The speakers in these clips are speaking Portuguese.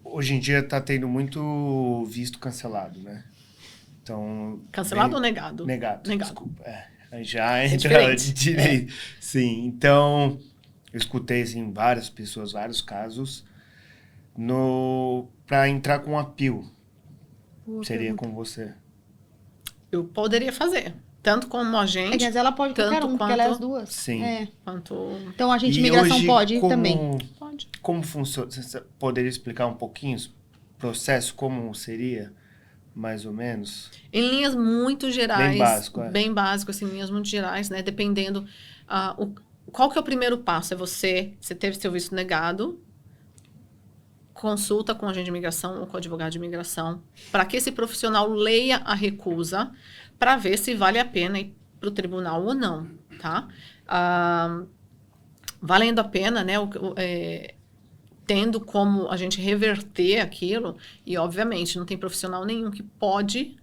Hoje em dia está tendo muito visto cancelado, né? Então, Cancelado ou negado? Negado, desculpa. Já É entra direito. Sim, então, eu escutei assim, várias pessoas, vários casos, para entrar com appeal. Seria com você? Eu poderia fazer. Tanto como agente. Mas ela pode qualquer um, porque ela é as duas. Sim. Então, agente de imigração hoje, pode também. Pode. Como funciona? Você poderia explicar um pouquinho o processo, como seria, mais ou menos? Em linhas muito gerais. Bem básico, Bem básico, assim, em linhas muito gerais, né? Dependendo. Qual que é o primeiro passo? É você teve seu visto negado, consulta com o agente de imigração ou com o advogado de imigração, para que esse profissional leia a recusa, para ver se vale a pena ir para o tribunal ou não, tá? Valendo a pena, né? Tendo como a gente reverter aquilo, e obviamente não tem profissional nenhum que pode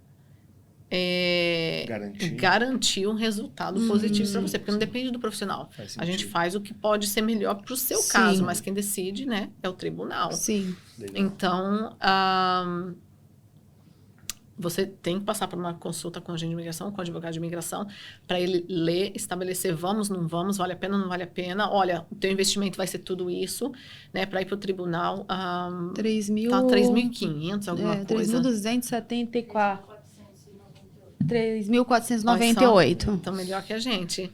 garantir um resultado positivo para você, porque não depende do profissional. A gente faz o que pode ser melhor para o seu caso, mas quem decide, né, é o tribunal. Sim. Então, você tem que passar por uma consulta com o agente de imigração, com o advogado de imigração, para ele ler, estabelecer vamos, não vamos, vale a pena, não vale a pena. Olha, o teu investimento vai ser tudo isso, né? Para ir para o tribunal, 3.500, alguma coisa. 3.274. 3.498. Então, melhor que a gente.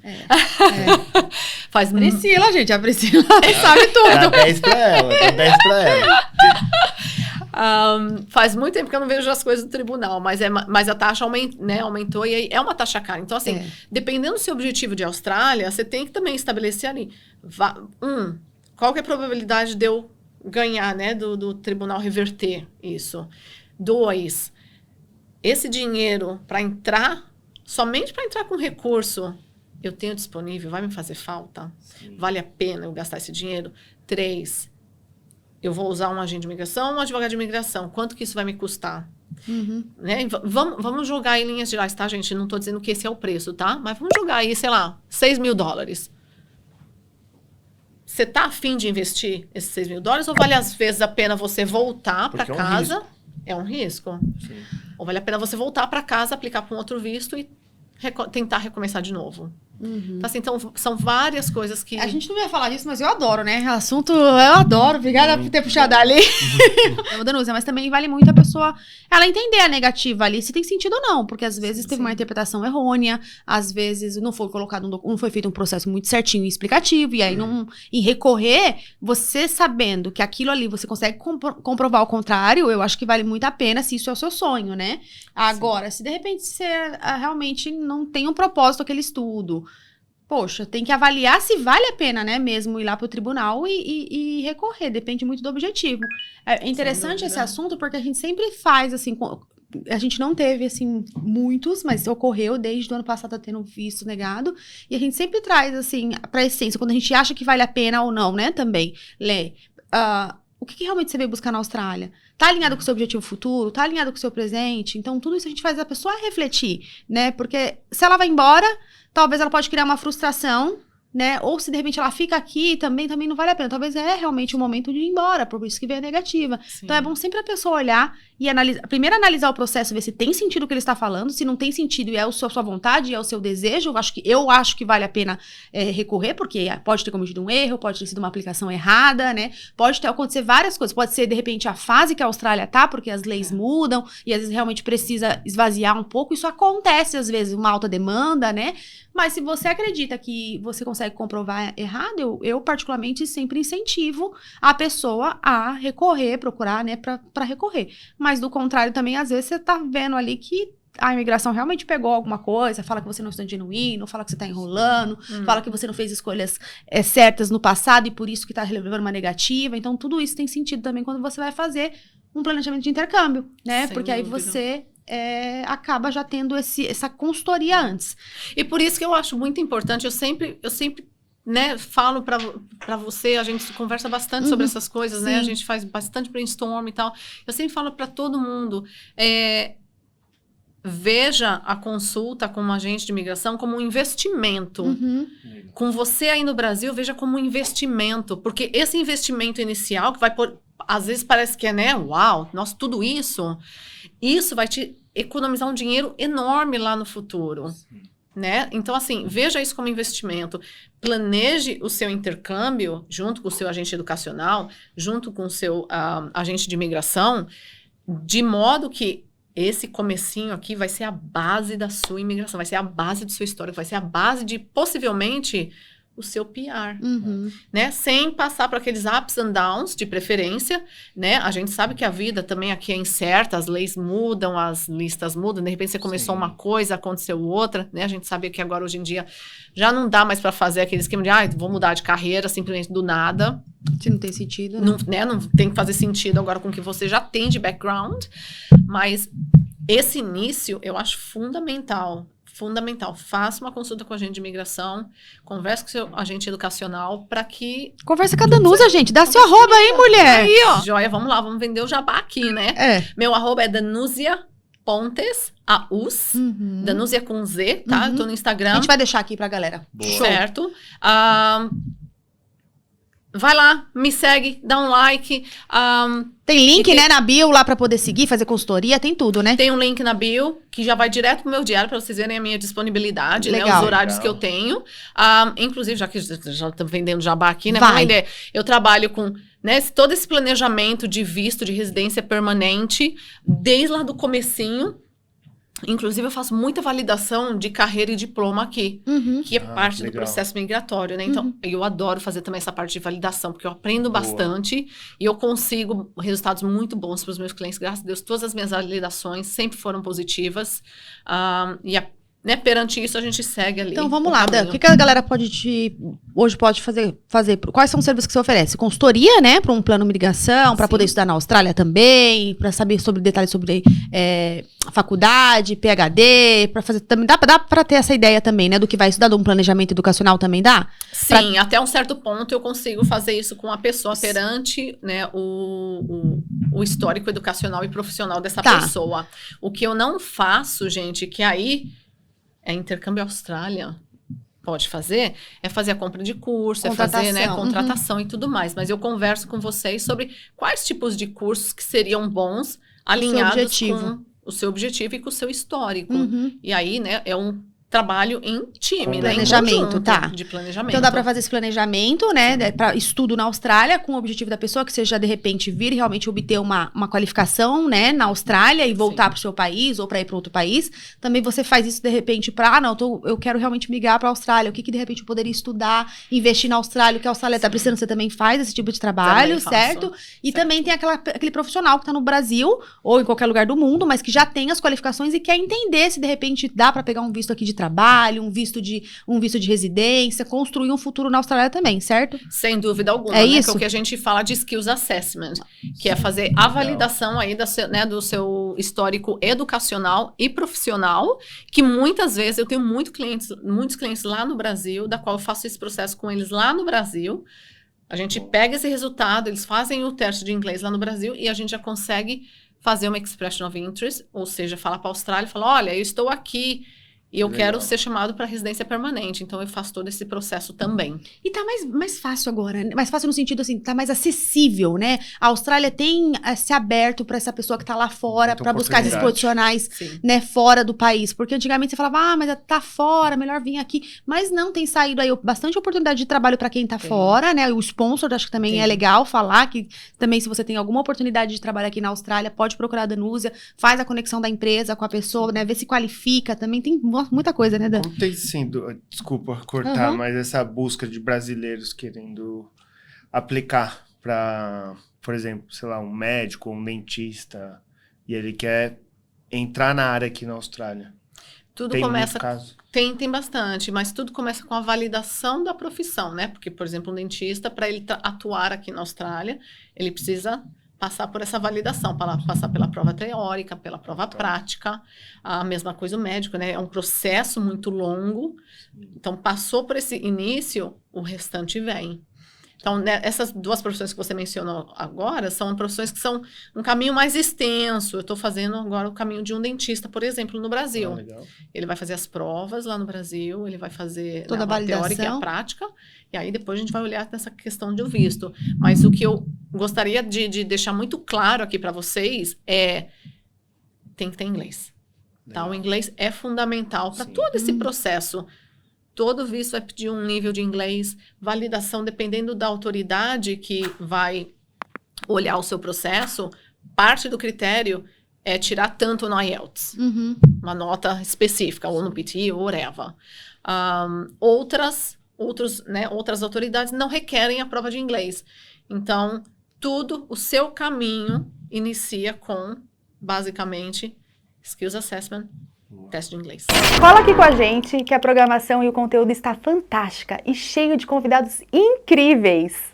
Faz Priscila, gente. A Priscila sabe tudo. Dá 10 pra ela. Faz muito tempo que eu não vejo as coisas do tribunal, mas a taxa aumentou e aí é uma taxa cara. Então, assim, dependendo do seu objetivo de Austrália, você tem que também estabelecer ali, qual que é a probabilidade de eu ganhar, né, do tribunal reverter isso? 2, esse dinheiro para entrar, somente para entrar com recurso, eu tenho disponível, vai me fazer falta? Sim. Vale a pena eu gastar esse dinheiro? 3, eu vou usar um agente de imigração ou um advogado de imigração. Quanto que isso vai me custar? Né? Vamos jogar em linhas gerais, tá, gente? Não estou dizendo que esse é o preço, tá? Mas vamos jogar aí, sei lá, $6.000. Você tá afim de investir esses $6.000 ou vale às vezes a pena você voltar para casa? É um risco. Sim. Ou vale a pena você voltar para casa, aplicar para um outro visto e tentar recomeçar de novo. Então, são várias coisas que... A gente não ia falar disso, mas eu adoro, né? Assunto, eu adoro. Obrigada por ter puxado ali. Danusa, mas também vale muito a pessoa, ela entender a negativa ali, se tem sentido ou não. Porque às vezes teve uma interpretação errônea, às vezes não foi colocado, não foi feito um processo muito certinho e explicativo, e aí em recorrer, você sabendo que aquilo ali você consegue comprovar o contrário, eu acho que vale muito a pena se isso é o seu sonho, né? Agora, se de repente você realmente não tem um propósito aquele estudo, poxa, tem que avaliar se vale a pena, né, mesmo ir lá pro tribunal e recorrer, depende muito do objetivo. É interessante esse assunto porque a gente sempre faz, assim, a gente não teve, assim, muitos, mas ocorreu desde o ano passado tá tendo visto negado, e a gente sempre traz, assim, pra essência, quando a gente acha que vale a pena ou não, né, também, o que realmente você veio buscar na Austrália? Tá alinhado com o seu objetivo futuro? Tá alinhado com o seu presente? Então, tudo isso a gente faz a pessoa refletir, né? Porque se ela vai embora, talvez ela pode criar uma frustração, né? Ou se de repente ela fica aqui, também não vale a pena. Talvez é realmente o momento de ir embora, por isso que vem a negativa. Sim. Então, é bom sempre a pessoa olhar e primeiro analisar o processo, ver se tem sentido o que ele está falando. Se não tem sentido e é a sua vontade, é o seu desejo, eu acho que vale a pena recorrer, porque pode ter cometido um erro, pode ter sido uma aplicação errada, né? Pode acontecer várias coisas. Pode ser, de repente, a fase que a Austrália tá, porque as leis mudam e às vezes realmente precisa esvaziar um pouco. Isso acontece, às vezes, uma alta demanda, né? Mas se você acredita que você consegue comprovar errado, eu particularmente sempre incentivo a pessoa a recorrer, procurar, né, pra recorrer. Mas do contrário também, às vezes você tá vendo ali que a imigração realmente pegou alguma coisa, fala que você não está genuíno, fala que você tá enrolando, fala que você não fez escolhas certas no passado e por isso que tá levando uma negativa. Então, tudo isso tem sentido também quando você vai fazer um planejamento de intercâmbio, né? Porque aí você... acaba já tendo essa consultoria antes. E por isso que eu acho muito importante, eu sempre né, falo pra você, a gente conversa bastante sobre essas coisas, né? A gente faz bastante brainstorm e tal. Eu sempre falo pra todo mundo, veja a consulta com um agente de imigração como um investimento. Com você aí no Brasil, veja como um investimento, porque esse investimento inicial, que vai às vezes parece que é, né? Uau, nossa, tudo isso. Isso vai te economizar um dinheiro enorme lá no futuro. Né? Então, assim, veja isso como investimento. Planeje o seu intercâmbio junto com o seu agente educacional, junto com o seu agente de imigração, de modo que esse comecinho aqui vai ser a base da sua imigração, vai ser a base do seu histórico, vai ser a base de, possivelmente, o seu PR, né? Sem passar por aqueles ups and downs, de preferência, né? A gente sabe que a vida também aqui é incerta, as leis mudam, as listas mudam, de repente você começou uma coisa, aconteceu outra, né? A gente sabe que agora, hoje em dia, já não dá mais para fazer aquele esquema de, vou mudar de carreira simplesmente do nada. Se não tem sentido, né? Não tem que fazer sentido agora com o que você já tem de background, mas esse início eu acho fundamental. Faça uma consulta com o agente de imigração, converse com o seu agente educacional para que... Conversa com a Danusa, gente. Dá seu arroba aí, mulher. Aí, ó. Joia, vamos lá, vamos vender o jabá aqui, né? Meu arroba é Danúzia Pontes, AUS. Danúzia com Z, tá? Eu tô no Instagram. A gente vai deixar aqui pra galera. Boa. Certo. Vai lá, me segue, dá um like. Tem link, né, na bio lá pra poder seguir, fazer consultoria, tem tudo, né? Tem um link na bio, que já vai direto pro meu diário, pra vocês verem a minha disponibilidade, né? Legal. Os horários que eu tenho. Inclusive, já que já estamos vendendo jabá aqui, né? Vai. Vamos vender. Eu trabalho com, né, todo esse planejamento de visto, de residência permanente, desde lá do comecinho. Inclusive, eu faço muita validação de carreira e diploma aqui, que é parte do processo migratório, né? Então, eu adoro fazer também essa parte de validação, porque eu aprendo bastante e eu consigo resultados muito bons para os meus clientes. Graças a Deus, todas as minhas validações sempre foram positivas. Né, perante isso, a gente segue ali. Então, vamos lá, Dan. O que a galera hoje pode fazer? Quais são os serviços que você oferece? Consultoria, né? Para um plano de migração, para poder estudar na Austrália também, para saber sobre detalhes sobre faculdade, PhD, para fazer também. Dá para ter essa ideia também, né? Do que vai estudar, de um planejamento educacional também dá? Sim, até um certo ponto eu consigo fazer isso com a pessoa perante, né, o histórico educacional e profissional dessa pessoa. O que eu não faço, gente, que aí intercâmbio Austrália pode fazer, é fazer a compra de curso, é fazer, né, contratação e tudo mais. Mas eu converso com vocês sobre quais tipos de cursos que seriam bons, alinhados com o seu objetivo e com o seu histórico. E aí, né, é um trabalho em time, né? Planejamento, de planejamento. Então dá para fazer esse planejamento, né? Para estudo na Austrália, com o objetivo da pessoa que seja, de repente, vir e realmente obter uma qualificação, né? Na Austrália e voltar para o seu país ou para ir para outro país. Também você faz isso, de repente, eu quero realmente migrar para a Austrália. O que de repente eu poderia estudar, investir na Austrália, o que a Austrália está precisando. Você também faz esse tipo de trabalho, certo? E também tem aquele profissional que está no Brasil ou em qualquer lugar do mundo, mas que já tem as qualificações e quer entender se, de repente, dá para pegar um visto aqui de trabalho, um visto de residência, construir um futuro na Austrália também, certo? Sem dúvida alguma, né? Isso. Que é o que a gente fala de skills assessment, que é fazer a validação aí do seu histórico educacional e profissional, que muitas vezes eu tenho muitos clientes lá no Brasil, da qual eu faço esse processo com eles lá no Brasil. A gente pega esse resultado, eles fazem o teste de inglês lá no Brasil e a gente já consegue fazer uma expression of interest, ou seja, falar para a Austrália, falar, olha, eu estou aqui e eu quero ser chamado para residência permanente. Então, eu faço todo esse processo também. E tá mais fácil agora, né? Mais fácil no sentido, assim, tá mais acessível, né? A Austrália tem se aberto para essa pessoa que tá lá fora, para buscar esses profissionais, né, fora do país. Porque antigamente você falava, mas tá fora, melhor vir aqui. Mas não, tem saído aí bastante oportunidade de trabalho para quem tá fora, né? O sponsor, acho que também é legal falar que também, se você tem alguma oportunidade de trabalho aqui na Austrália, pode procurar a Danúzia, faz a conexão da empresa com a pessoa, né? Vê se qualifica, também tem muita coisa, né, Dan? Como tem sido, desculpa cortar, mas essa busca de brasileiros querendo aplicar para, por exemplo, sei lá, um médico ou um dentista, e ele quer entrar na área aqui na Austrália. Tudo começa... Tem bastante, mas tudo começa com a validação da profissão, né? Porque, por exemplo, um dentista, para ele atuar aqui na Austrália, ele precisa passar por essa validação, passar pela prova teórica, pela prova prática, a mesma coisa o médico, né? É um processo muito longo, então passou por esse início, o restante vem. Então, né, essas 2 profissões que você mencionou agora são profissões que são um caminho mais extenso. Eu estou fazendo agora o caminho de um dentista, por exemplo, no Brasil. Legal. Ele vai fazer as provas lá no Brasil, ele vai fazer Toda a a teórica e a validação. prática, e aí depois a gente vai olhar nessa questão de visto. Mas o que eu gostaria de deixar muito claro aqui para vocês é: tem que ter inglês. Tá? O inglês é fundamental para Sim. todo esse processo. Todo visto vai pedir um nível de inglês, validação, dependendo da autoridade que vai olhar o seu processo, parte do critério é tirar tanto no IELTS, uma nota específica, ou no PTE, ou whatever. Outras autoridades não requerem a prova de inglês. Então, o seu caminho inicia com, basicamente, Skills Assessment, teste de inglês. Cola aqui com a gente que a programação e o conteúdo está fantástica e cheio de convidados incríveis.